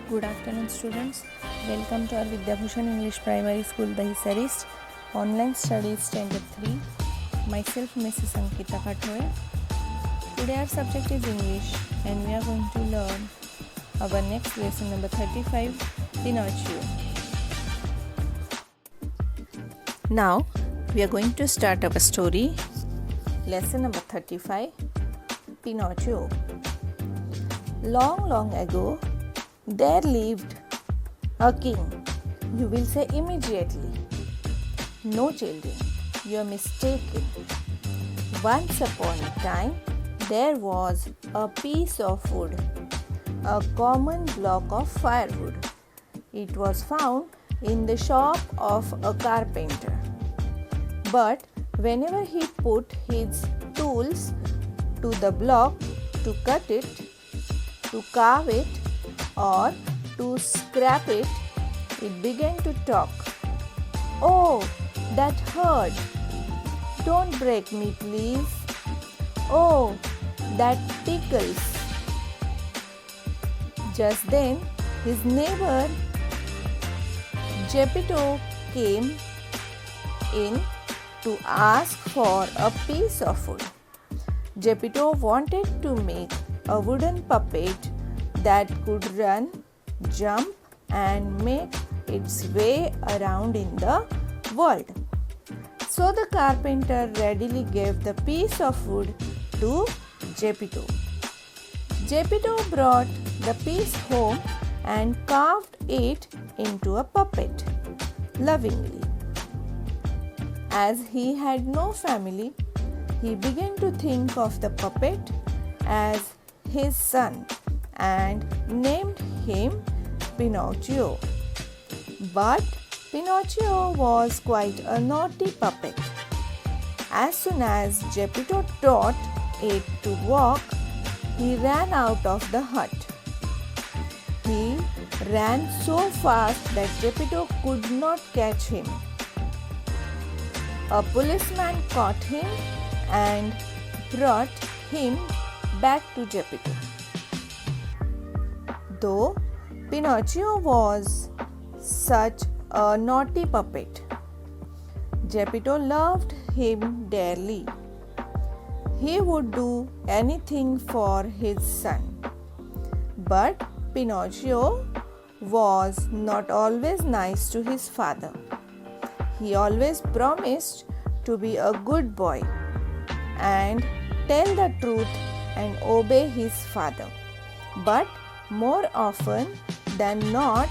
Good afternoon, students. Welcome to our Vidyabhushan English Primary School Dahisarist Online Studies Standard 3. Myself, Mrs. Ankita Kathoe. Today our subject is English and we are going to learn our next lesson number 35, Pinocchio. Now we are going to start our story. Lesson number 35, Pinocchio. Long, long ago, there lived a king. You will say immediately, no children, you are mistaken. Once upon a time, there was a piece of wood, a common block of firewood. It was found in the shop of a carpenter. But whenever he put his tools to the block to cut it, to carve it, or to scrap it, it began to talk. Oh, that hurt! Don't break me, please. Oh, that tickles. Just then, his neighbor Geppetto came in to ask for a piece of wood. Geppetto wanted to make a wooden puppet that could run, jump, and make its way around in the world. So the carpenter readily gave the piece of wood to Geppetto. Geppetto brought the piece home and carved it into a puppet lovingly. As he had no family, he began to think of the puppet as his son and named him Pinocchio. But Pinocchio was quite a naughty puppet. As soon as Geppetto taught it to walk, he ran out of the hut. He ran so fast that Geppetto could not catch him. A policeman caught him and brought him back to Geppetto. Though Pinocchio was such a naughty puppet, Geppetto loved him dearly. He would do anything for his son. But Pinocchio was not always nice to his father. He always promised to be a good boy and tell the truth and obey his father. But more often than not,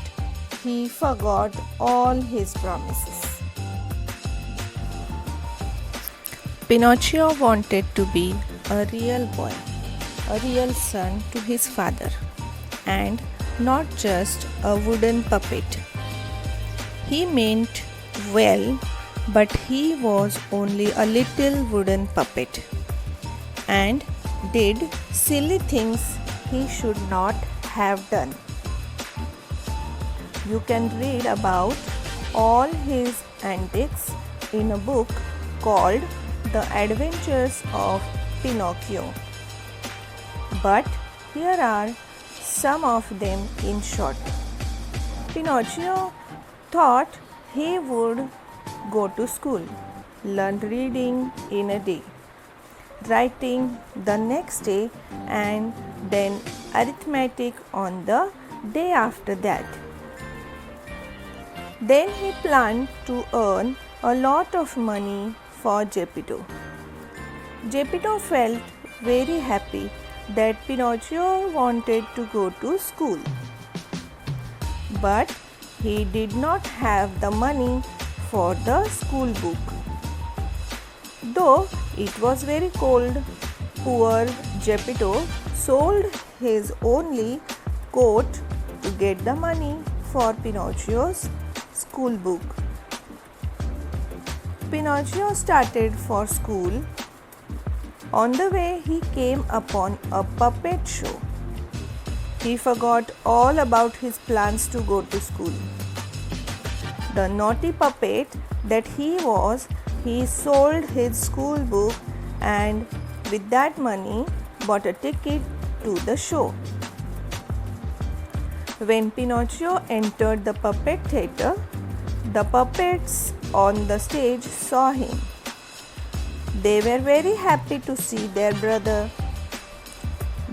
he forgot all his promises. Pinocchio wanted to be a real boy, a real son to his father, and not just a wooden puppet. He meant well, but he was only a little wooden puppet and did silly things he should not have done. You can read about all his antics in a book called The Adventures of Pinocchio. But here are some of them in short. Pinocchio thought he would go to school, learn reading in a day, writing the next day, and then arithmetic on the day after that. Then he planned to earn a lot of money for Geppetto. Geppetto felt very happy that Pinocchio wanted to go to school. But he did not have the money for the school book. Though it was very cold, poor Geppetto sold his only coat to get the money for Pinocchio's school book. Pinocchio started for school. On the way, he came upon a puppet show. He forgot all about his plans to go to school. The naughty puppet that he was, he sold his school book and with that money bought a ticket to the show. When Pinocchio entered the puppet theatre, the puppets on the stage saw him. They were very happy to see their brother.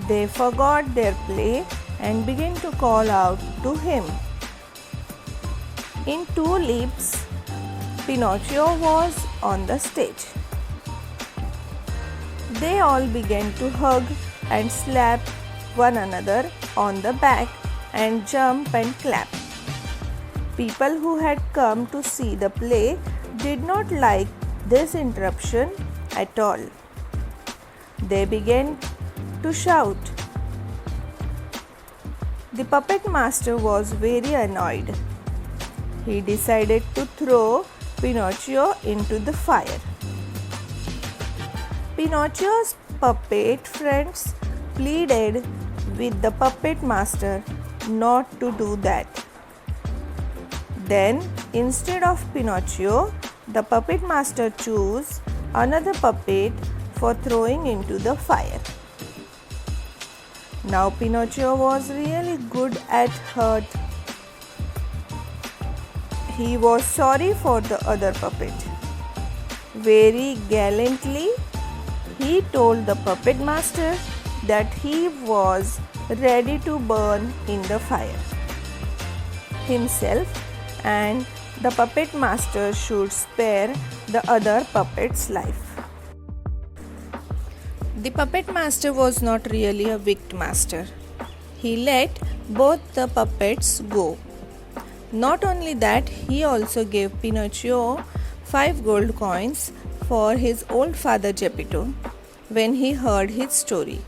They forgot their play and began to call out to him. In 2 leaps, Pinocchio was on the stage. They all began to hug and slap one another on the back and jump and clap. People who had come to see the play did not like this interruption at all. They began to shout. The puppet master was very annoyed. He decided to throw Pinocchio into the fire. Pinocchio's puppet friends pleaded with the puppet master not to do that. Then, instead of Pinocchio, the puppet master chose another puppet for throwing into the fire. Now Pinocchio was really good at hurt. He was sorry for the other puppet. Very gallantly, he told the puppet master that he was ready to burn in the fire himself, and the puppet master should spare the other puppet's life. The puppet master was not really a wicked master. He let both the puppets go. Not only that, he also gave Pinocchio 5 gold coins for his old father Geppetto when he heard his story.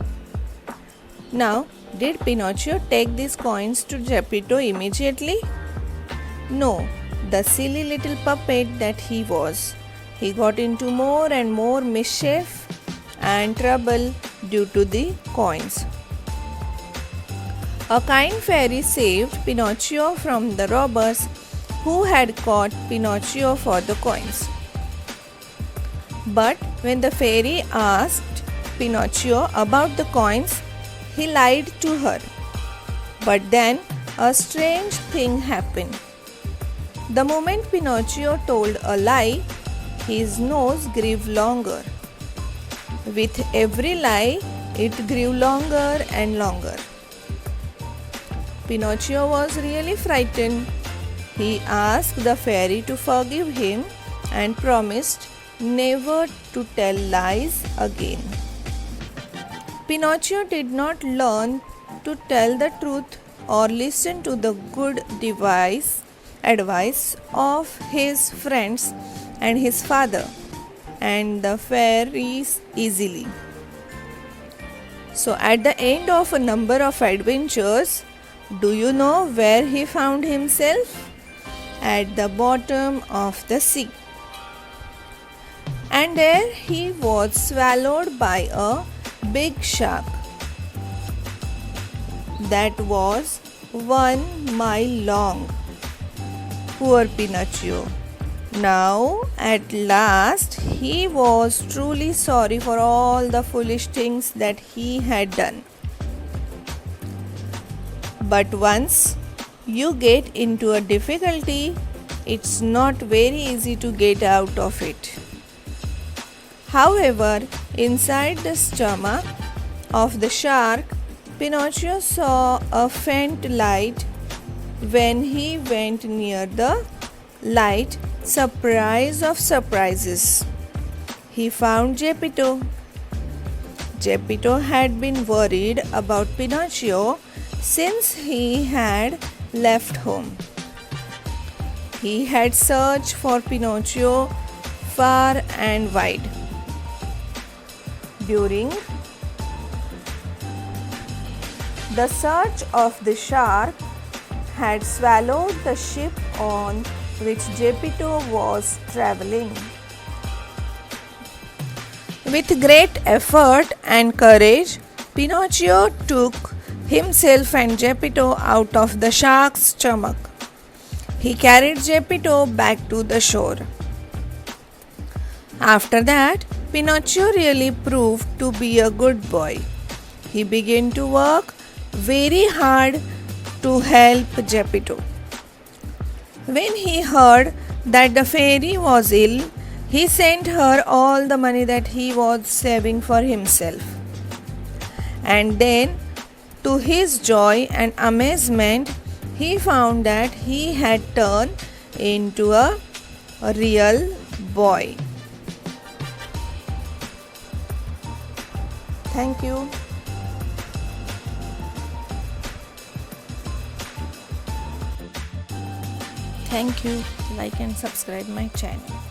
Now, did Pinocchio take these coins to Geppetto immediately? No, the silly little puppet that he was. He got into more and more mischief and trouble due to the coins. A kind fairy saved Pinocchio from the robbers who had caught Pinocchio for the coins. But when the fairy asked Pinocchio about the coins, he lied to her. But then a strange thing happened. The moment Pinocchio told a lie, his nose grew longer. With every lie, it grew longer and longer. Pinocchio was really frightened. He asked the fairy to forgive him and promised never to tell lies again. Pinocchio did not learn to tell the truth or listen to the good advice of his friends and his father and the fairies easily. So at the end of a number of adventures, do you know where he found himself? At the bottom of the sea. And there he was swallowed by a big shark that was 1 mile long. Poor Pinocchio. Now, at last, he was truly sorry for all the foolish things that he had done. But once you get into a difficulty, it's not very easy to get out of it. However, inside the stomach of the shark, Pinocchio saw a faint light. When he went near the light, surprise of surprises, he found Geppetto. Geppetto had been worried about Pinocchio since he had left home. He had searched for Pinocchio far and wide. During the search of the shark had swallowed the ship on which Geppetto was traveling. With great effort and courage, Pinocchio took himself and Geppetto out of the shark's stomach. He carried Geppetto back to the shore. After that, Pinocchio really proved to be a good boy. He began to work very hard to help Geppetto. When he heard that the fairy was ill, he sent her all the money that he was saving for himself. And then, to his joy and amazement, he found that he had turned into a real boy. Thank you. Thank you. Like and subscribe my channel.